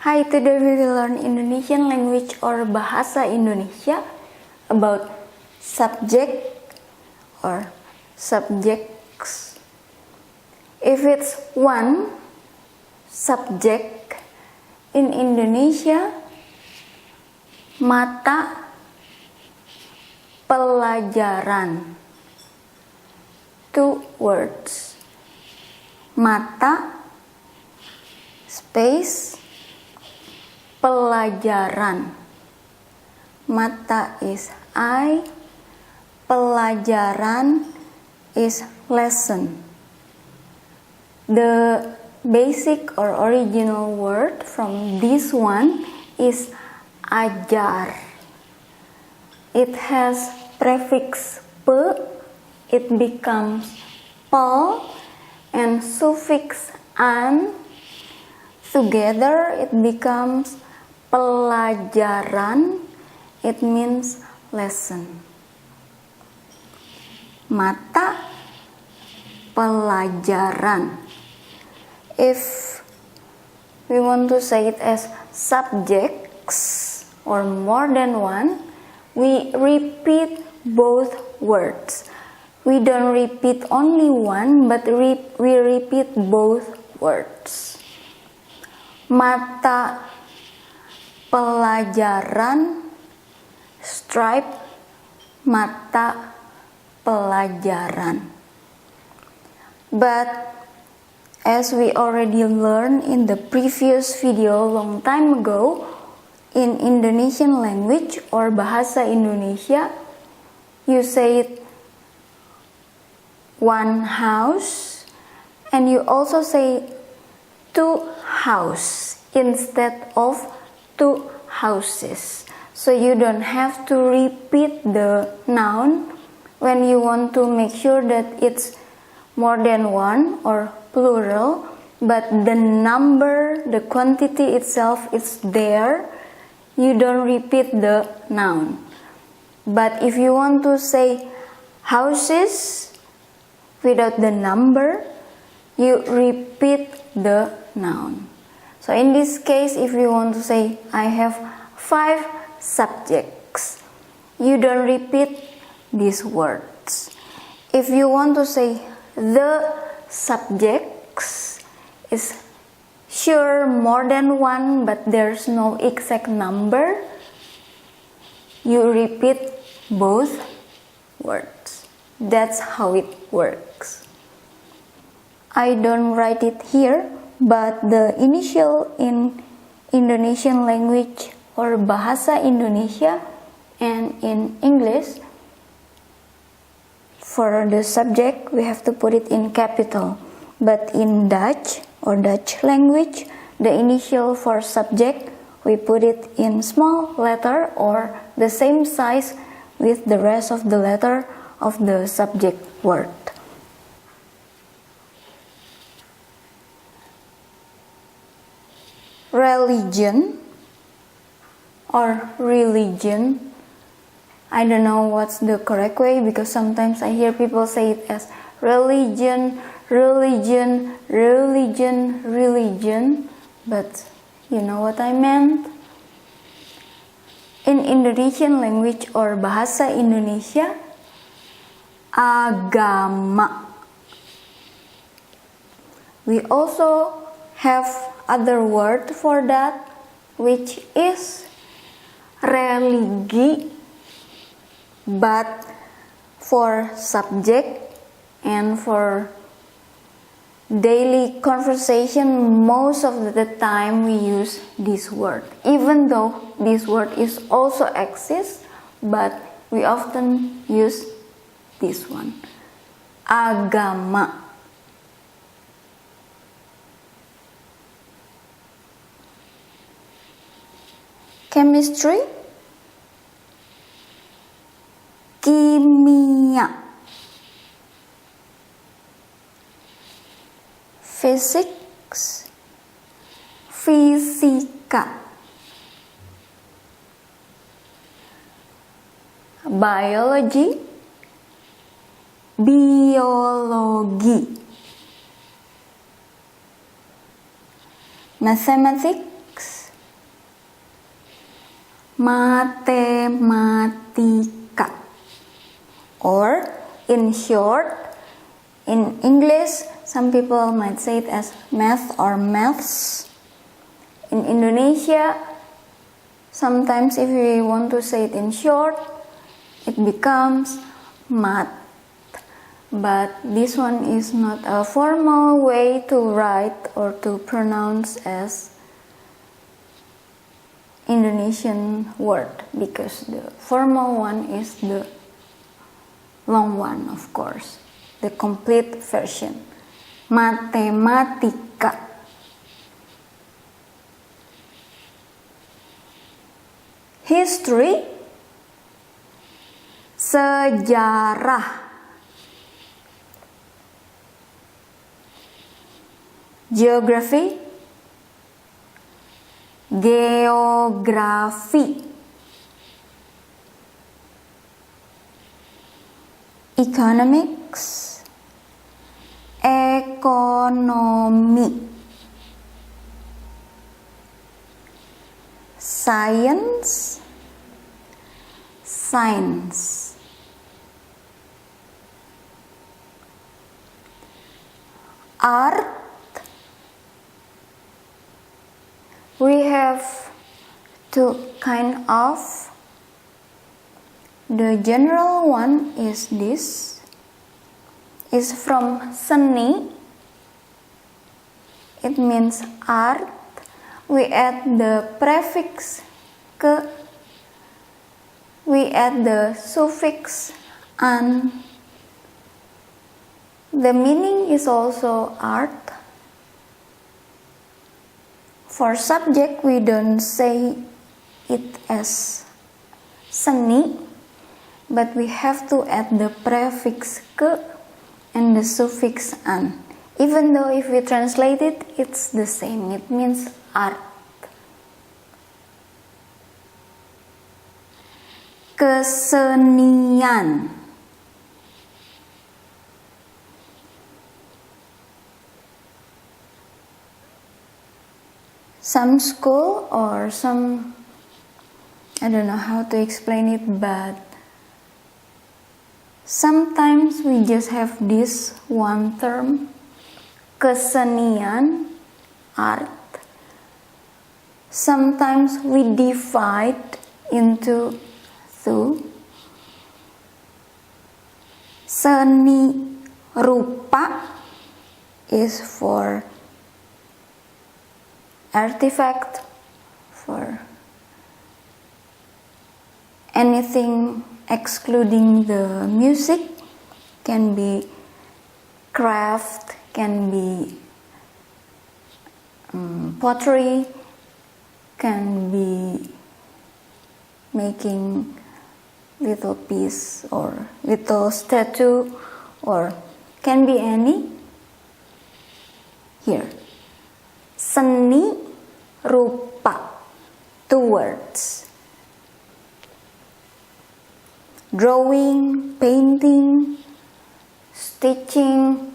Hi, today we will learn Indonesian language or Bahasa Indonesia about subject or subjects. If it's one subject in Indonesia, mata pelajaran. 2 words. Mata space pelajaran. Mata is eye, pelajaran is lesson. The basic or original word from this one is ajar. It has prefix pe, it becomes pel, and suffix an. Together it becomes pelajaran, it means lesson. Mata pelajaran. If we want to say it as subjects or more than one, we repeat both words. We don't repeat only one, but we repeat both words. Mata pelajaran, stripe, mata pelajaran. But as we already learned in the previous video long time ago, in Indonesian language or Bahasa Indonesia, you say it one house, and you also say 2 house instead of 2 houses. So you don't have to repeat the noun when you want to make sure that it's more than one or plural, but the number, the quantity itself is there. You don't repeat the noun. But if you want to say houses without the number, you repeat the noun. So in this case, if you want to say I have 5 subjects, you don't repeat these words. If you want to say the subjects, is sure more than one, but there's no exact number, you repeat both words. That's how it works. I don't write it here, but the initial in Indonesian language or Bahasa Indonesia and in English, for the subject we have to put it in capital. But in Dutch or Dutch language, the initial for subject, we put it in small letter or the same size with the rest of the letter of the subject word. Religion or religion, I don't know what's the correct way, because sometimes I hear people say it as religion, religion, religion, religion, but you know what I meant? In Indonesian language or Bahasa Indonesia, agama. We also have other word for that, which is religi, but for subject and for daily conversation, most of the time we use this word, even though this word is also exists, but we often use this one, agama. Chemistry, kimia. Physics, fisika. Biology, biologi. Mathematics, matematika. Or in short, in English, some people might say it as math or maths. In Indonesia, sometimes if we want to say it in short, it becomes mat. But this one is not a formal way to write or to pronounce as Indonesian word, because the formal one is the long one, of course, the complete version. Matematika. History, sejarah. Geography, geografi. Economics, ekonomi. Science, science. Art, we have two kind of. The general one is this, is from seni. It means art. We add the prefix ke, we add the suffix an. The meaning is also art. For subject, we don't say it as seni, but we have to add the prefix ke and the suffix an. Even though if we translate it, it's the same. It means art. KESENIan. Some school or some, I don't know how to explain it, but sometimes we just have this one term, KESENIan, art. Sometimes we divide into two. Seni rupa is for artifact, for anything excluding the music, can be craft, can be pottery, can be making little piece or little statue, or can be any. Here, seni rupa, two words. Drawing, painting, stitching,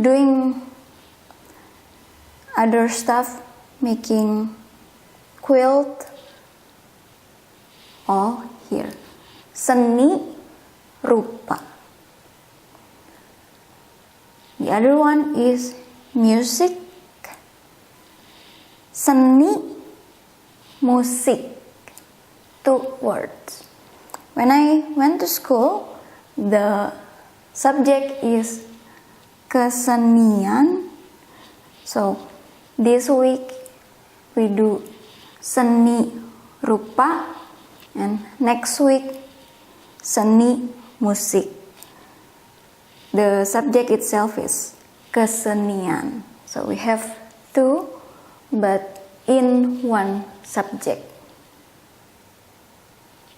doing other stuff, making quilt, all here. Seni rupa. The other one is music. Seni musik, two words. When I went to school, the subject is KESENIan. So this week we do seni rupa, and next week seni musik. The subject itself is KESENIan. So we have two, but in one subject.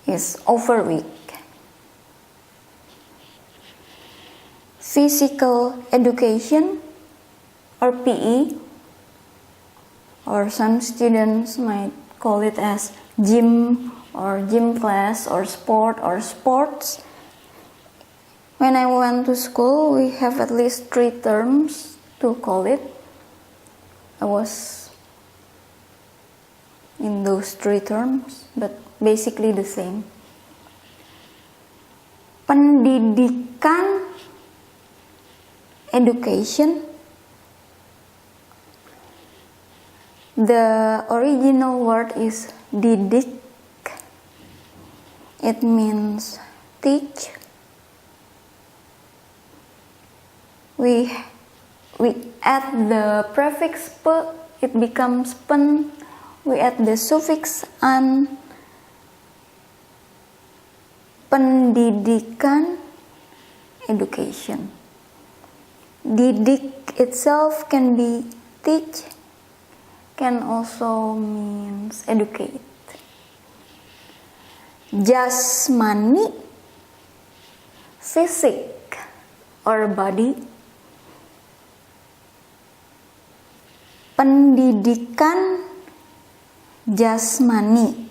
Is over week. Physical education, or PE, or some students might call it as gym or gym class or sport or sports. When I went to school, we have at least 3 terms to call it. in those three terms, but basically the same. Pendidikan, education. The original word is didik. It means teach. We add the prefix pe, it becomes pen. We add the suffix an. Pendidikan, education. Didik itself can be teach, can also means educate. Jasmani, physic or body. Pendidikan jasmani,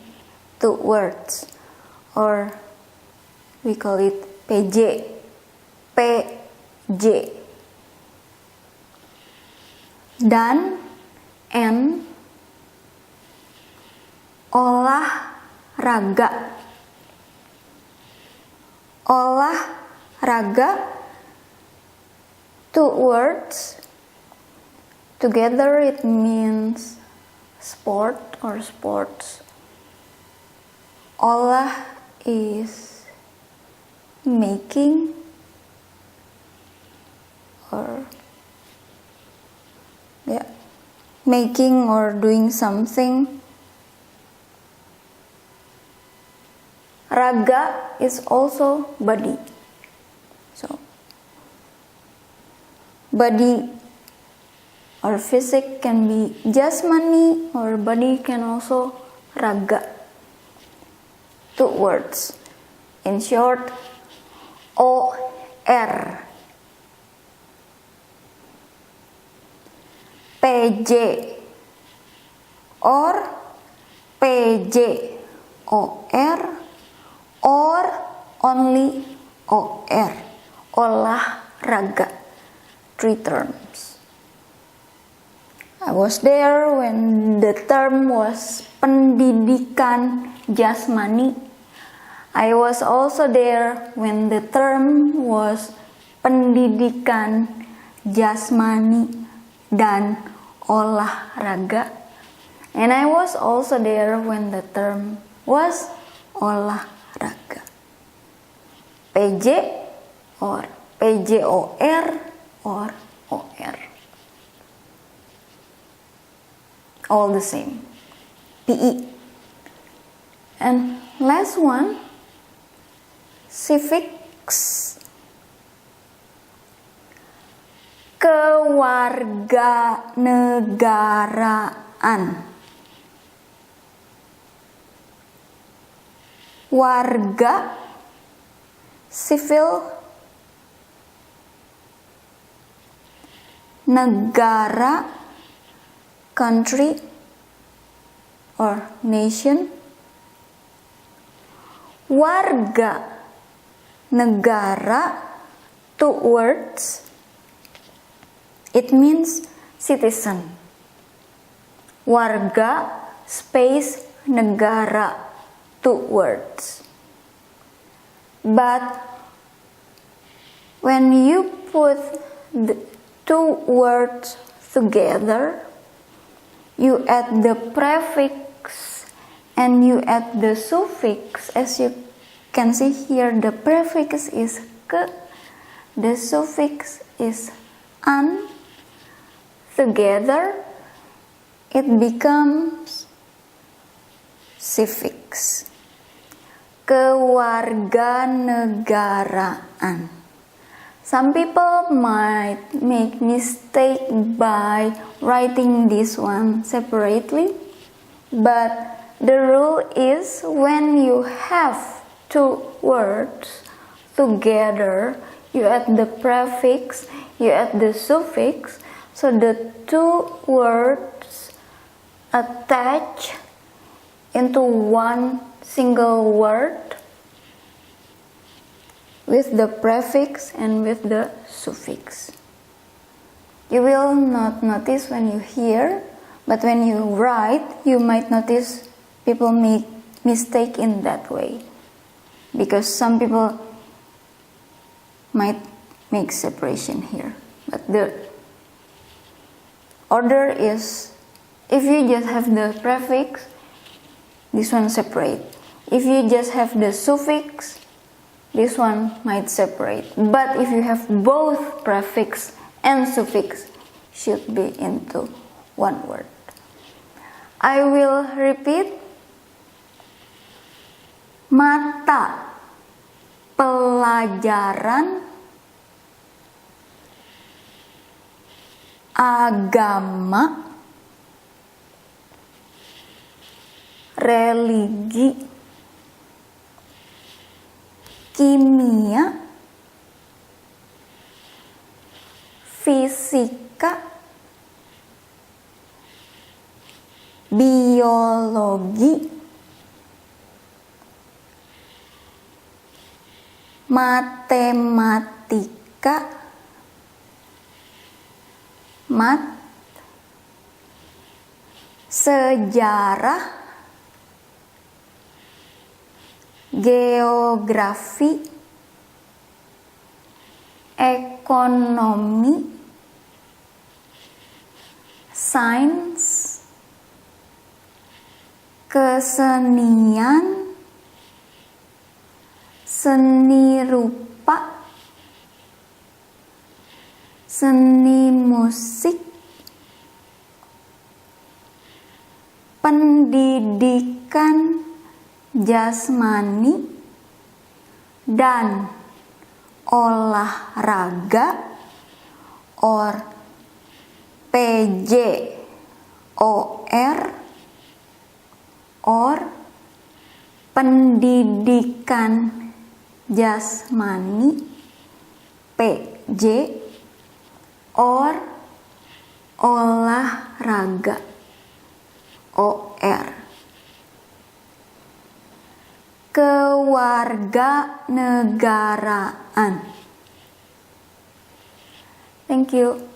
two words, or we call it PJ, PJ. Dan N, olahraga. Olahraga, two words. Together it means sport or sports. Olah is making or making or doing something. Raga is also body. So body or physic can be jasmani, or body can also raga. Two words. In short, OR. PJ or PJ, OR or only OR. Olahraga. Three terms. I was there when the term was pendidikan jasmani. I was also there when the term was pendidikan jasmani dan olahraga. And I was also there when the term was olahraga. PJ or PJOR or OR. All the same. PE. And last one, civics. Kewarganegaraan. Warga, civil. Negara, country or nation. Warga negara, two words. It means citizen. Warga space negara, two words. But when you put the two words together, you add the prefix and you add the suffix. As you can see here, the prefix is ke, the suffix is an. Together, it becomes civics. Kewarganegaraan. Some people might make mistake by writing this one separately, but the rule is when you have two words together, you add the prefix, you add the suffix, so the two words attach into one single word with the prefix and with the suffix. You will not notice when you hear, But when you write, you might notice people make mistake in that way, because some people might make separation here. But the order is, if you just have the prefix, this one separate. If you just have the suffix, this one might separate. But if you have both prefix and suffix, should be into one word. I will repeat. Mata pelajaran agama, religi, kimia, fisika, biologi, matematika, sejarah, geografi, ekonomi, sains, kesenian, seni rupa, seni musik, pendidikan jasmani, dan olahraga or PJOR or pendidikan jasmani PJ or olahraga OR. Kewarganegaraan. Thank you.